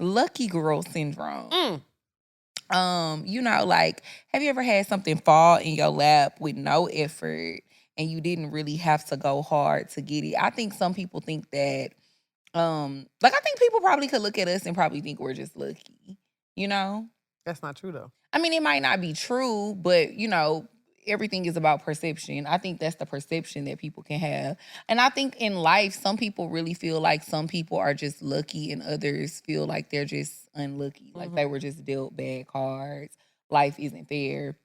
Lucky girl syndrome. Like, have you ever had something fall in your lap with no effort and you didn't really have to go hard to get it? I think some people think that, I think people probably could look at us and probably think we're just lucky, you know? That's not true, though. I mean, it might not be true, but, everything is about perception. I think that's the perception that people can have. And I think in life, some people really feel like some people are just lucky and others feel like they're just unlucky. Like they were just dealt bad cards. Life isn't fair.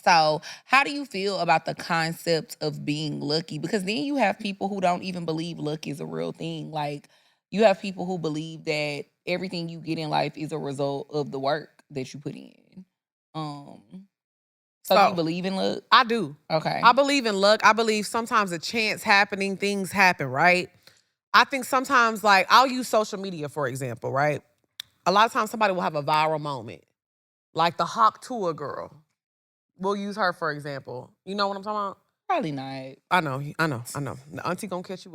So, how do you feel about the concept of being lucky? Because then you have people who don't even believe luck is a real thing. Like, you have people who believe that everything you get in life is a result of the work that you put in. So do you believe in luck? I do. Okay. I believe in luck. I believe sometimes a chance happening, things happen, right? I think sometimes, like, I'll use social media, for example, right? A lot of times somebody will have a viral moment. Like the Hawk Tour girl. We'll use her, for example. You know what I'm talking about? Probably not. I know. The auntie gonna catch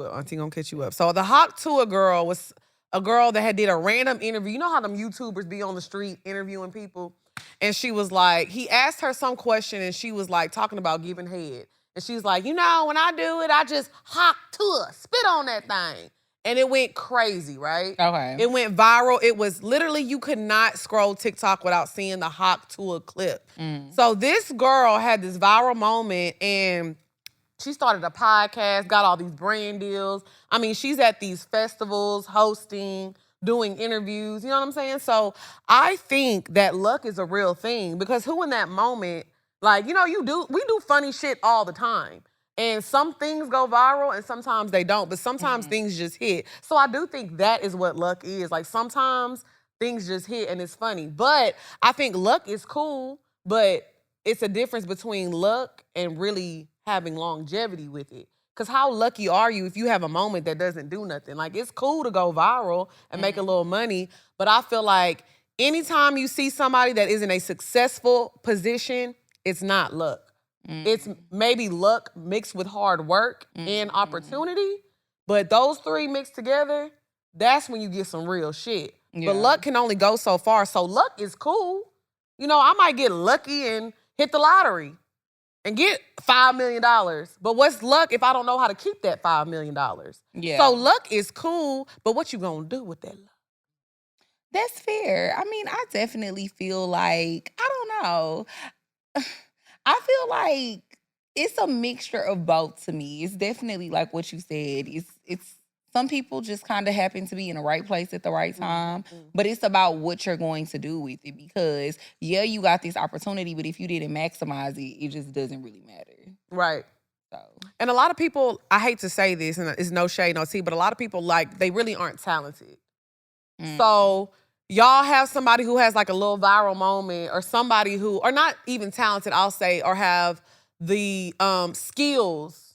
you up. So the Hawk Tour girl was a girl that had did a random interview. You know how them YouTubers be on the street interviewing people? And she was like, he asked her some question and she was like talking about giving head. And she's like, when I do it, I just Hawk Tour, spit on that thing. And it went crazy, right? Okay. It went viral. It was literally, you could not scroll TikTok without seeing the Hawk Tour clip. So this girl had this viral moment and she started a podcast, got all these brand deals. I mean, she's at these festivals, hosting, doing interviews, you know what I'm saying? So I think that luck is a real thing because who in that moment, like, we do funny shit all the time. And some things go viral and sometimes they don't, but sometimes things just hit. So I do think that is what luck is. Like sometimes things just hit and it's funny. But I think luck is cool, but it's a difference between luck and really having longevity with it. Because how lucky are you if you have a moment that doesn't do nothing? Like, it's cool to go viral and make a little money, but I feel like anytime you see somebody that is in a successful position, it's not luck. It's maybe luck mixed with hard work and opportunity, but those three mixed together, that's when you get some real shit. Yeah. But luck can only go so far, so luck is cool. I might get lucky and hit the lottery and get $5 million. But what's luck if I don't know how to keep that $5 million? Yeah. So luck is cool, but what you gonna do with that luck? That's fair. I mean, I definitely feel like, I don't know. I feel like it's a mixture of both to me. It's definitely like what you said. It's some people just kind of happen to be in the right place at the right time, but it's about what you're going to do with it because, yeah, you got this opportunity, but if you didn't maximize it, it just doesn't really matter. Right. So. And a lot of people, I hate to say this, and it's no shade, no tea, but a lot of people, like, they really aren't talented. So y'all have somebody who has like a little viral moment or somebody who, or not even talented, I'll say, or have the skills.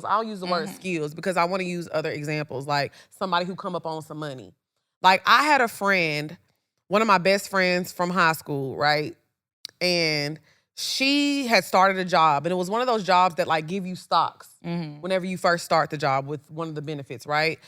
I'll use the word skills because I want to use other examples, like somebody who come up on some money. Like I had a friend, one of my best friends from high school, right? And she had started a job and it was one of those jobs that like give you stocks whenever you first start the job with one of the benefits, right?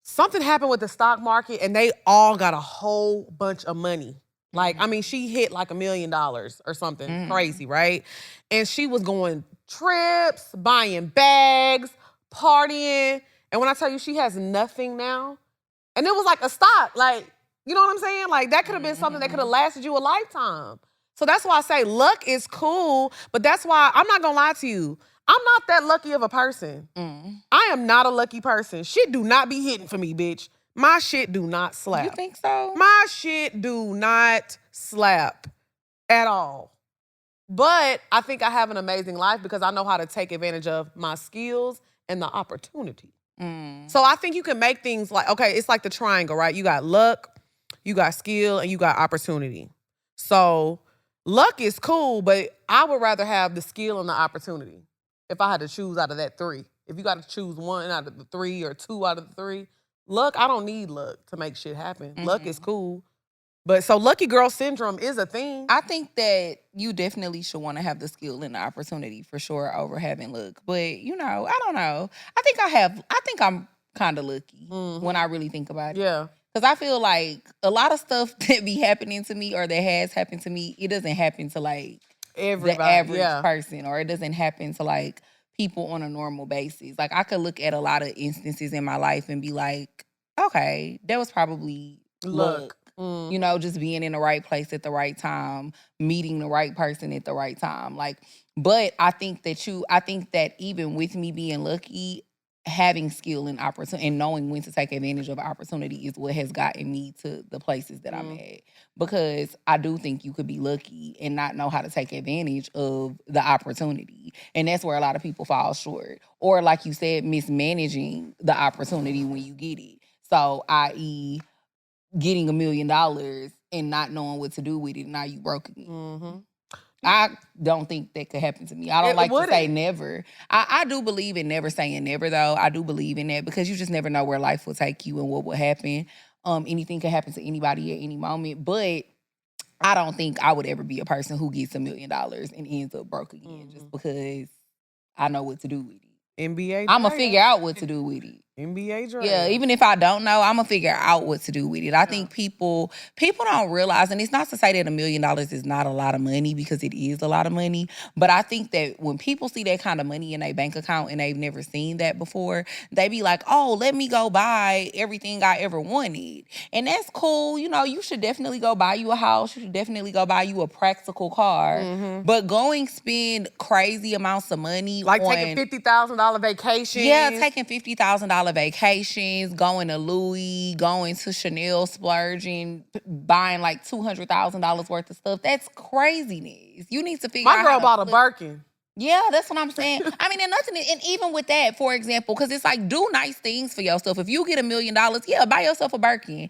Something happened with the stock market and they all got a whole bunch of money. Like, I mean, she hit like $1 million or something crazy, right? And she was going trips, buying bags, partying. And when I tell you she has nothing now, and it was like a stock, like, you know what I'm saying? Like that could have been something that could have lasted you a lifetime. So that's why I say luck is cool, but that's why I'm not gonna lie to you. I'm not that lucky of a person. I am not a lucky person. Shit do not be hitting for me, bitch. My shit do not slap. You think so? My shit do not slap at all. But I think I have an amazing life because I know how to take advantage of my skills and the opportunity. So I think you can make things like, okay, it's like the triangle, right? You got luck, you got skill, and you got opportunity. So luck is cool, but I would rather have the skill and the opportunity if I had to choose out of that three. If you got to choose one out of the three or two out of the three, luck, I don't need luck to make shit happen. Luck is cool. But so lucky girl syndrome is a thing. I think that you definitely should want to have the skill and the opportunity for sure over having luck. But, I don't know. I think I'm kind of lucky when I really think about it. Yeah. Because I feel like a lot of stuff that be happening to me or that has happened to me, it doesn't happen to like Everybody, the average yeah. person, or it doesn't happen to like people on a normal basis. Like I could look at a lot of instances in my life and be like, okay, that was probably luck. You know, just being in the right place at the right time, meeting the right person at the right time. Like, but I think that even with me being lucky, having skill and opportunity and knowing when to take advantage of opportunity is what has gotten me to the places that I'm at. Because I do think you could be lucky and not know how to take advantage of the opportunity. And that's where a lot of people fall short. Or like you said, mismanaging the opportunity when you get it. So, i.e., getting $1 million and not knowing what to do with it, now you broke again. I don't think that could happen to me. I don't like to say never. I do believe in never saying never, though. I do believe in that because you just never know where life will take you and what will happen. Anything can happen to anybody at any moment, but I don't think I would ever be a person who gets $1 million and ends up broke again just because I know what to do with it. NBA. I'm going to figure out what to do with it. NBA Dre. Yeah, even if I don't know, I'm gonna figure out what to do with it. I think people don't realize, and it's not to say that $1 million is not a lot of money, because it is a lot of money. But I think that when people see that kind of money in their bank account and they've never seen that before, they be like, "Oh, let me go buy everything I ever wanted," and that's cool. You know, you should definitely go buy you a house. You should definitely go buy you a practical car. But going spend crazy amounts of money, like on, taking $50,000 vacations. Yeah, taking $50,000 vacations, going to Louis, going to Chanel, splurging, buying like $200,000 worth of stuff. That's craziness. You need to figure out. My girl bought a Birkin. Yeah, that's what I'm saying. I mean, and even with that, for example, because it's like, do nice things for yourself. If you get $1 million, yeah, buy yourself a Birkin.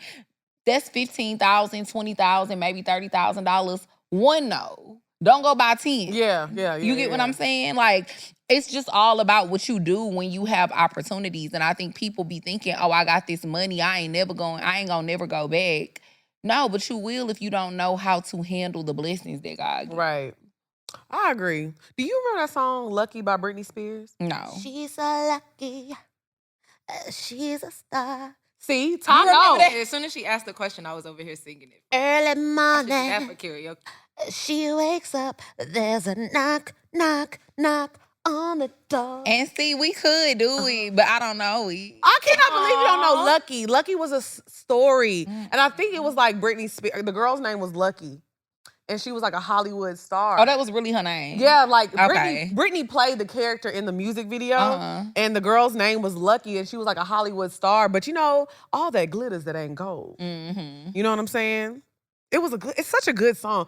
That's $15,000, $20,000, maybe $30,000. One no. Don't go buy 10. Yeah. You get what I'm saying? Like, it's just all about what you do when you have opportunities. And I think people be thinking, oh, I got this money, I ain't gonna never go back. No, but you will if you don't know how to handle the blessings that God gives. Right. I agree. Do you remember that song "Lucky" by Britney Spears? No. She's so lucky. She's a star. See, I Tom remember that. knows. As soon as she asked the question, I was over here singing it. Early I should do that for morning, karaoke. she wakes up. There's a knock, knock, knock on the door. And see, we could do it, but I don't know it. I cannot believe you don't know Lucky. Lucky was a story. And I think it was like Britney Spears. The girl's name was Lucky. And she was like a Hollywood star. Oh, that was really her name? Yeah, like Okay. Britney played the character in the music video. And the girl's name was Lucky, and she was like a Hollywood star. But you know, all that glitters that ain't gold. You know what I'm saying? It's such a good song.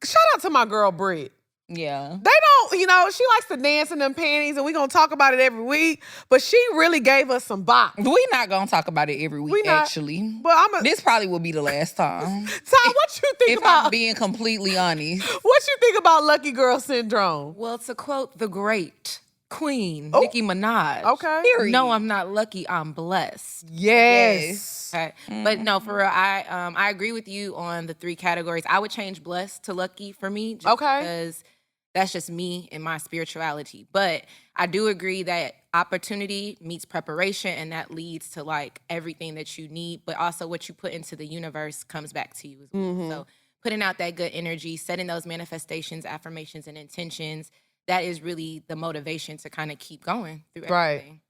Shout out to my girl Brit. Yeah. They don't, you know, she likes to dance in them panties, and we gonna talk about it every week. But she really gave us some bop. We not gonna talk about it every week, actually. But this probably will be the last time. Tom, what you think if about? I'm being completely honest. What you think about Lucky Girl Syndrome? Well, to quote the great Queen, Oh. Nicki Minaj. Okay. Period. No, I'm not lucky, I'm blessed. Yes. Okay. But no, for real, I agree with you on the 3 categories. I would change blessed to lucky for me. Just because that's just me and my spirituality. But I do agree that opportunity meets preparation, and that leads to like everything that you need, but also what you put into the universe comes back to you as well. So putting out that good energy, setting those manifestations, affirmations, and intentions, that is really the motivation to kind of keep going through everything.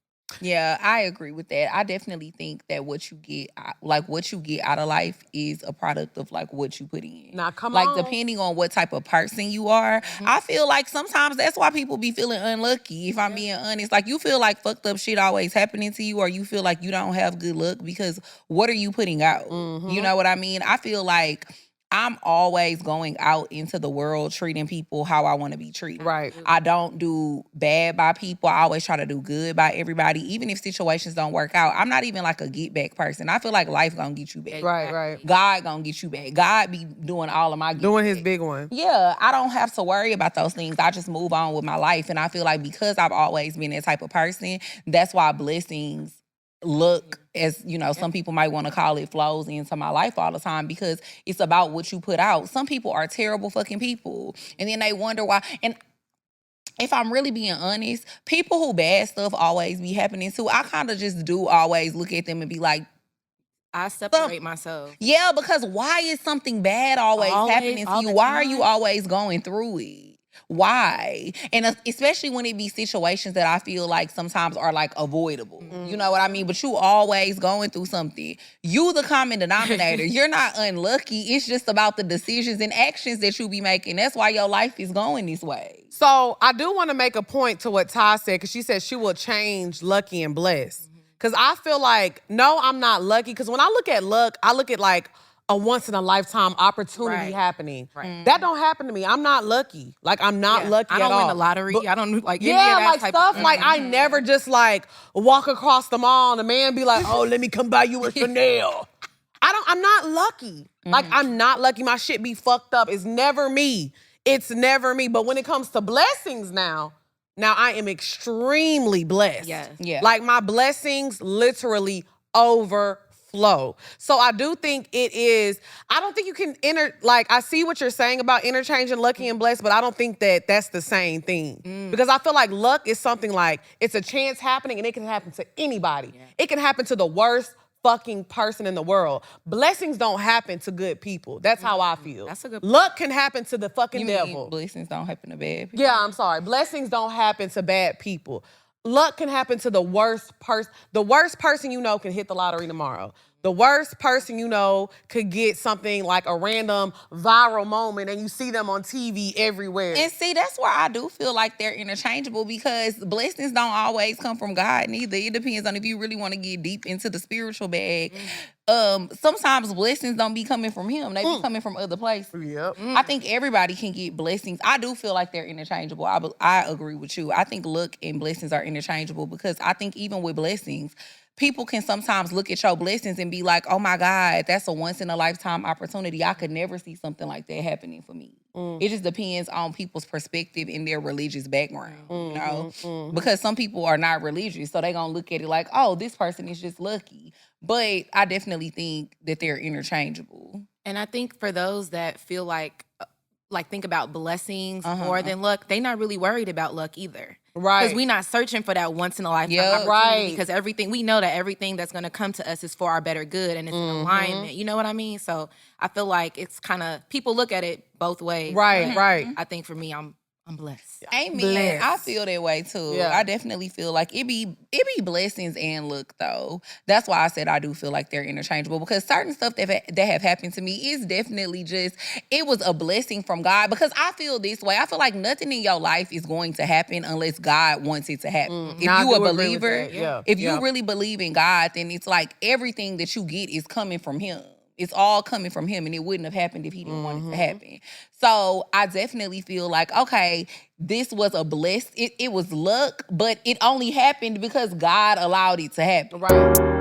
Yeah, I agree with that. I definitely think that what you get out of life is a product of like what you put in. Now, come on. Like, depending on what type of person you are, I feel like sometimes that's why people be feeling unlucky, if I'm being honest. Like, you feel like fucked up shit always happening to you, or you feel like you don't have good luck because what are you putting out? You know what I mean? I feel like I'm always going out into the world treating people how I want to be treated. Right. I don't do bad by people. I always try to do good by everybody, even if situations don't work out. I'm not even like a get back person. I feel like life gonna get you back. Right. God gonna get you back. God be doing all of my get Doing back. his big one. Yeah, I don't have to worry about those things. I just move on with my life. And I feel like because I've always been that type of person, that's why blessings look, as you know, some people might want to call it, flows into my life all the time, because it's about what you put out. Some people are terrible fucking people, and then they wonder why. And if I'm really being honest, people who bad stuff always be happening to, I kind of just do always look at them and be like, I separate myself. Yeah, because why is something bad always happening to you? Why are you always going through it? Why? And especially when it be situations that I feel like sometimes are like avoidable. You know what I mean? But you always going through something. You the common denominator. You're not unlucky. It's just about the decisions and actions that you be making. That's why your life is going this way. So I do want to make a point to what Ty said, because she said she will change lucky and blessed. Because I feel like, no, I'm not lucky. Because when I look at luck, I look at like a once-in-a-lifetime opportunity happening. Right. That don't happen to me. I'm not lucky. Like, I'm not lucky at all. I don't win the lottery. I don't like any of yeah, that like type stuff of like I never just like walk across the mall and a man be like, oh, let me come buy you a Chanel. I'm not lucky. Like, I'm not lucky. My shit be fucked up. It's never me. It's never me. But when it comes to blessings now I am extremely blessed. Yes. Yeah. Like, my blessings literally overflow. So I do think it is, I don't think you can I see what you're saying about interchanging lucky and blessed, but I don't think that that's the same thing. Because I feel like luck is something like, it's a chance happening and it can happen to anybody. Yeah. It can happen to the worst fucking person in the world. Blessings don't happen to good people. That's how I feel. That's a good point. Luck can happen to the fucking You devil. mean blessings don't happen to bad people? Yeah, I'm sorry. Blessings don't happen to bad people. Luck can happen to the worst person. The worst person you know can hit the lottery tomorrow. The worst person you know could get something like a random viral moment and you see them on TV everywhere. And see, that's where I do feel like they're interchangeable, because blessings don't always come from God neither. It depends on if you really want to get deep into the spiritual bag. Sometimes blessings don't be coming from him. They be coming from other places. Yep. I think everybody can get blessings. I do feel like they're interchangeable. I agree with you. I think luck and blessings are interchangeable, because I think even with blessings, people can sometimes look at your blessings and be like, oh my God, that's a once in a lifetime opportunity. I could never see something like that happening for me. It just depends on people's perspective and their religious background, you know? Because some people are not religious, so they're gonna look at it like, oh, this person is just lucky. But I definitely think that they're interchangeable. And I think for those that feel like think about blessings more than luck, they not really worried about luck either. Right. Because we not searching for that once in a lifetime opportunity. Right. Because we know that everything that's going to come to us is for our better good and it's in alignment. You know what I mean? So I feel like it's kind of, people look at it both ways. Right, right. I think for me, I'm blessed. Amen. Blessed. I feel that way too. Yeah. I definitely feel like it be blessings and luck though. That's why I said I do feel like they're interchangeable, because certain stuff that have happened to me is definitely just, it was a blessing from God. Because I feel this way. I feel like nothing in your life is going to happen unless God wants it to happen. If you a believer, if you really believe in God, then it's like everything that you get is coming from him. It's all coming from him, and it wouldn't have happened if he didn't want it to happen. So I definitely feel like, okay, this was a bless. It was luck, but it only happened because God allowed it to happen. Right.